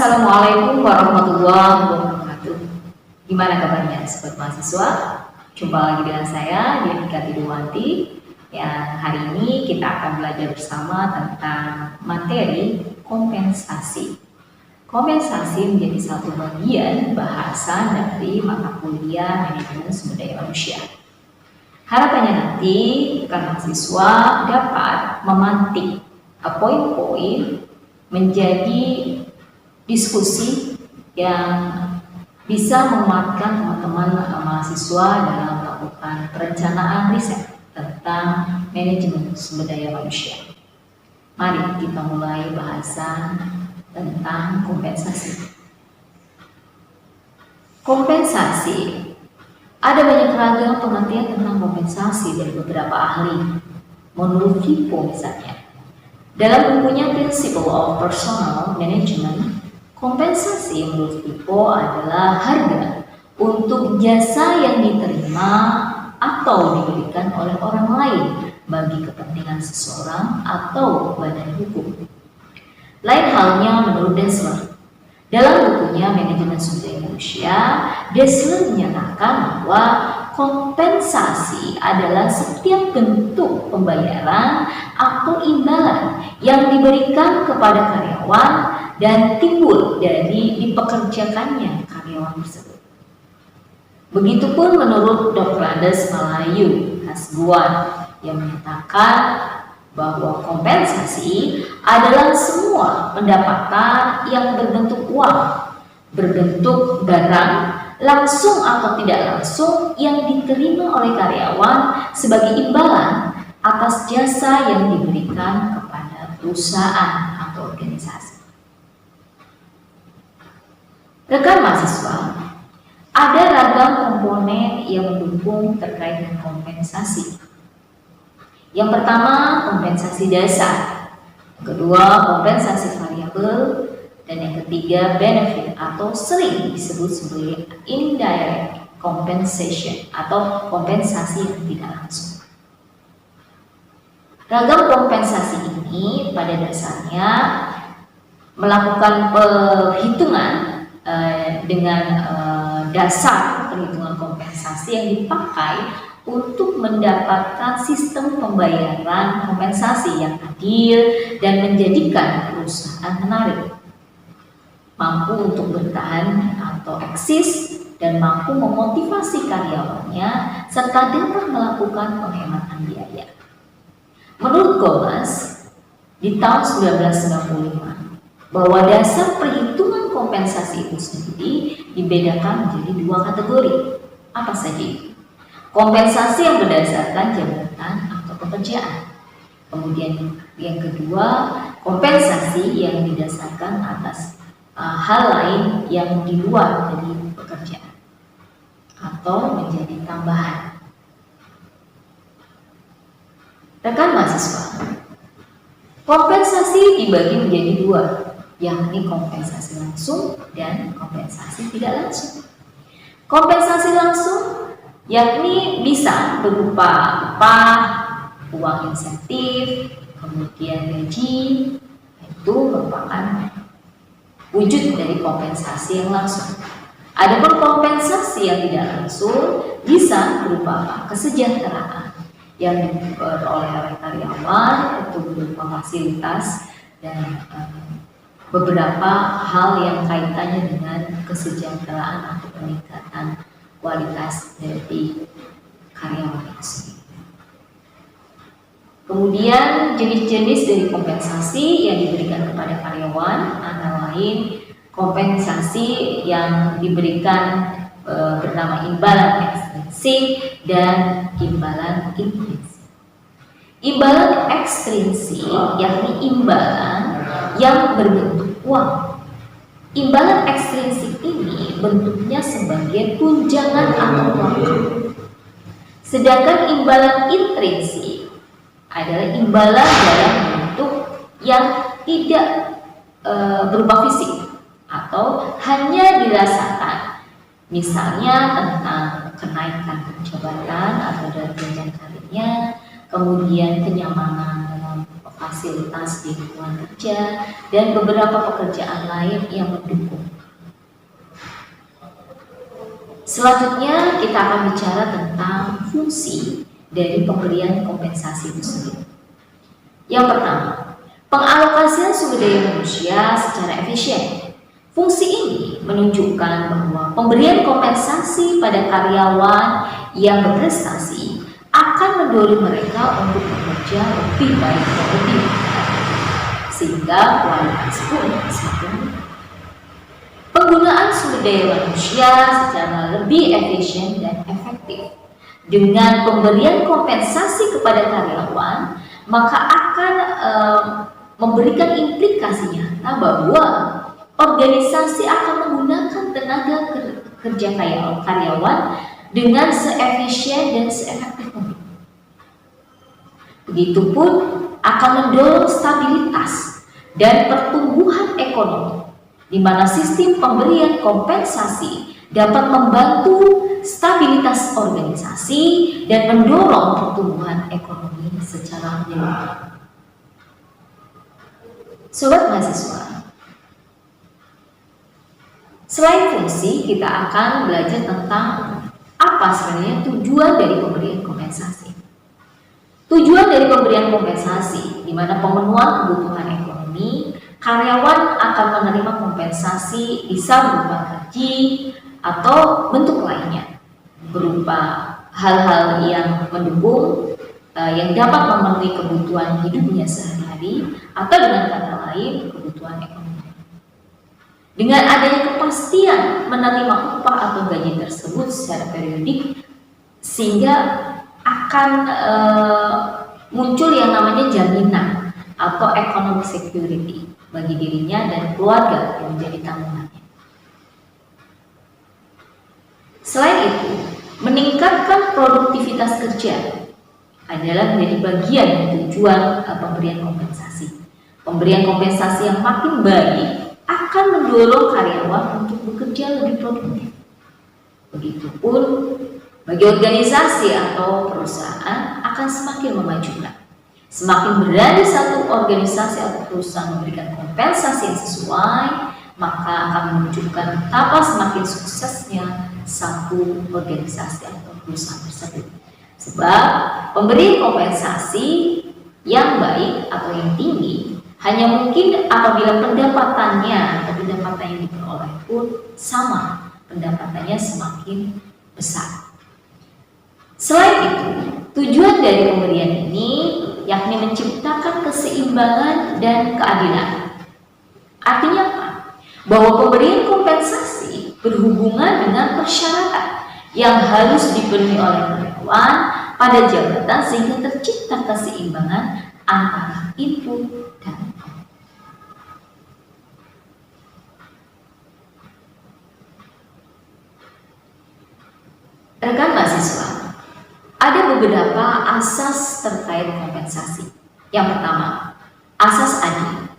Assalamualaikum warahmatullahi wabarakatuh. Gimana kabarnya sobat mahasiswa? Jumpa lagi dengan saya, Dianika Tiduwanti. Yang hari ini kita akan belajar bersama tentang materi kompensasi. Kompensasi menjadi satu bagian bahasan dari mata kuliah manajemen sumber daya manusia. Harapannya nanti mahasiswa dapat memantik poin-poin menjadi diskusi yang bisa menguatkan teman-teman mahasiswa dalam melakukan perencanaan riset tentang manajemen sumber daya manusia. Mari kita mulai bahasan tentang kompensasi. Kompensasi. Ada banyak ragam pengertian tentang kompensasi dari beberapa ahli. Menurut Fippo misalnya, dalam bukunya Principle of Personal Management, kompensasi menurut Fippo adalah harga untuk jasa yang diterima atau diberikan oleh orang lain bagi kepentingan seseorang atau badan hukum. Lain halnya menurut Dessler. Dalam bukunya Manajemen Sumber Daya Manusia, Dessler menyatakan bahwa kompensasi adalah setiap bentuk pembayaran atau imbalan yang diberikan kepada karyawan dan timbul dari dipekerjakannya karyawan tersebut. Begitupun menurut Dr. Andes Malayu Hasbuan yang menyatakan bahwa kompensasi adalah semua pendapatan yang berbentuk uang, berbentuk barang, langsung atau tidak langsung yang diterima oleh karyawan sebagai imbalan atas jasa yang diberikan kepada perusahaan atau organisasi. Rekan mahasiswa, ada ragam komponen yang mendukung terkait dengan kompensasi. Yang pertama, kompensasi dasar. Yang kedua, kompensasi variabel. Dan yang ketiga, benefit atau sering disebut sebagai indirect compensation atau kompensasi yang tidak langsung. Ragam kompensasi ini pada dasarnya melakukan perhitungan dengan dasar perhitungan kompensasi yang dipakai untuk mendapatkan sistem pembayaran kompensasi yang adil dan menjadikan perusahaan menarik, mampu untuk bertahan atau eksis, dan mampu memotivasi karyawannya serta dapat melakukan penghematan biaya. Menurut Gomez di tahun 1995 bahwa dasar perhitungan kompensasi itu sendiri dibedakan menjadi dua kategori. Apa saja itu? Kompensasi yang berdasarkan jabatan atau pekerjaan. Kemudian yang kedua, kompensasi yang didasarkan atas hal lain yang di luar dari pekerjaan atau menjadi tambahan. Rekan mahasiswa, kompensasi dibagi menjadi dua, yakni kompensasi langsung dan kompensasi tidak langsung. Kompensasi langsung yakni bisa berupa upah, uang insentif, kemudian gaji. Itu merupakan wujud dari kompensasi yang langsung. Adapun kompensasi yang tidak langsung bisa berupa kesejahteraan yang diperoleh oleh karyawan, itu berupa fasilitas dan beberapa hal yang kaitannya dengan kesejahteraan atau peningkatan kualitas dari karyawan itu sendiri. Kemudian jenis-jenis dari kompensasi yang diberikan kepada karyawan antara lain kompensasi yang diberikan bernama imbalan ekstrinsik dan imbalan intrinsik. Imbalan ekstrinsik yakni imbalan yang berbentuk uang. Imbalan ekstrinsik ini bentuknya sebagai tunjangan atau uang. Sedangkan imbalan intrinsik adalah imbalan dalam bentuk yang tidak berupa fisik atau hanya dirasakan. Misalnya tentang kenaikan jabatan atau dari jenjang karirnya, kemudian kenyamanan dalam fasilitas di lingkungan kerja, dan beberapa pekerjaan lain yang mendukung. Selanjutnya kita akan bicara tentang fungsi dari pemberian kompensasi tersebut. Yang pertama, pengalokasian sumber daya manusia secara efisien. Fungsi ini menunjukkan bahwa pemberian kompensasi pada karyawan yang berprestasi akan mendorong mereka untuk bekerja lebih baik dan lebih benar, sehingga kualitas pun semakin meningkat. Penggunaan sumber daya manusia secara lebih efisien dan efektif dengan pemberian kompensasi kepada karyawan, maka akan memberikan implikasi nyata bahwa organisasi akan menggunakan tenaga kerja karyawan dengan seefisien dan seefektif mungkin. Begitupun akan mendorong stabilitas dan pertumbuhan ekonomi, di mana sistem pemberian kompensasi dapat membantu stabilitas organisasi dan mendorong pertumbuhan ekonomi secara menyeluruh. Sobat mahasiswa, selain fungsi, kita akan belajar tentang apa sebenarnya tujuan dari pemberian kompensasi. Tujuan dari pemberian kompensasi, di mana pemenuhan kebutuhan ekonomi, karyawan akan menerima kompensasi bisa berupa gaji atau bentuk lainnya, berupa hal-hal yang mendukung, yang dapat memenuhi kebutuhan hidupnya sehari-hari, atau dengan kata lain, kebutuhan ekonomi. Dengan adanya kepastian menerima upah atau gaji tersebut secara periodik, sehingga akan muncul yang namanya jaminan atau economic security bagi dirinya dan keluarga yang menjadi tanggungannya. Selain itu, meningkatkan produktivitas kerja adalah menjadi bagian dari tujuan pemberian kompensasi. Pemberian kompensasi yang makin baik akan mendorong karyawan untuk bekerja lebih produktif. Begitupun bagi organisasi atau perusahaan akan semakin memajukan. Semakin berani satu organisasi atau perusahaan memberikan kompensasi yang sesuai, maka akan menunjukkan betapa semakin suksesnya satu organisasi atau perusahaan tersebut. Sebab pemberian kompensasi yang baik atau yang tinggi hanya mungkin apabila pendapatannya atau pendapatan yang diperoleh pun sama, pendapatannya semakin besar. Selain itu, tujuan dari pemberian ini yakni menciptakan keseimbangan dan keadilan. Artinya apa? Bahwa pemberian kompensasi berhubungan dengan persyaratan yang harus dipenuhi oleh karyawan pada jabatan sehingga tercipta keseimbangan antara input dan output. Rekan mahasiswa, ada beberapa asas terkait kompensasi. Yang pertama, asas adil.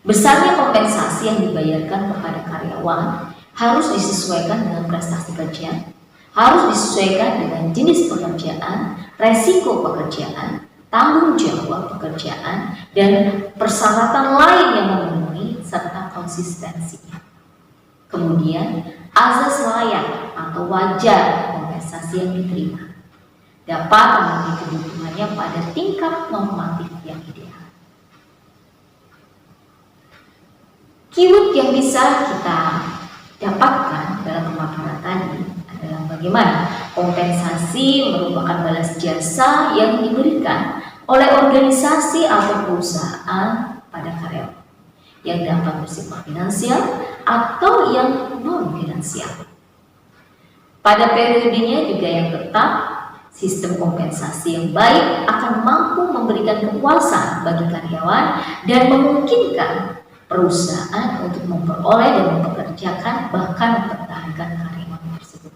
Besarnya kompensasi yang dibayarkan kepada karyawan harus disesuaikan dengan prestasi kerja, harus disesuaikan dengan jenis pekerjaan, resiko pekerjaan, tanggung jawab pekerjaan, dan persyaratan lain yang memenuhi serta konsistensinya. Kemudian, azas layak atau wajar kompensasi yang diterima dapat memenuhi kebutuhannya pada tingkat normatif yang ideal. Keyword yang bisa kita dapatkan dalam pemaparan tadi adalah bagaimana kompensasi merupakan balas jasa yang diberikan oleh organisasi atau perusahaan pada karyawan yang dapat bersifat finansial atau yang non finansial. Pada periodenya juga yang tetap, sistem kompensasi yang baik akan mampu memberikan kepuasan bagi karyawan dan memungkinkan perusahaan untuk memperoleh dan mempekerjakan bahkan mempertahankan karyawan tersebut.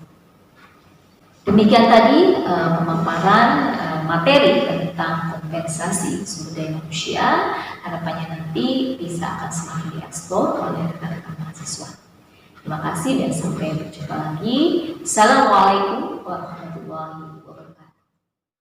Demikian tadi pemaparan materi tentang kompensasi sumber daya manusia. Harapannya nanti bisa akan semakin dieksplor oleh rekan-rekan mahasiswa. Terima kasih dan sampai berjumpa lagi. Assalamualaikum warahmatullahi wabarakatuh.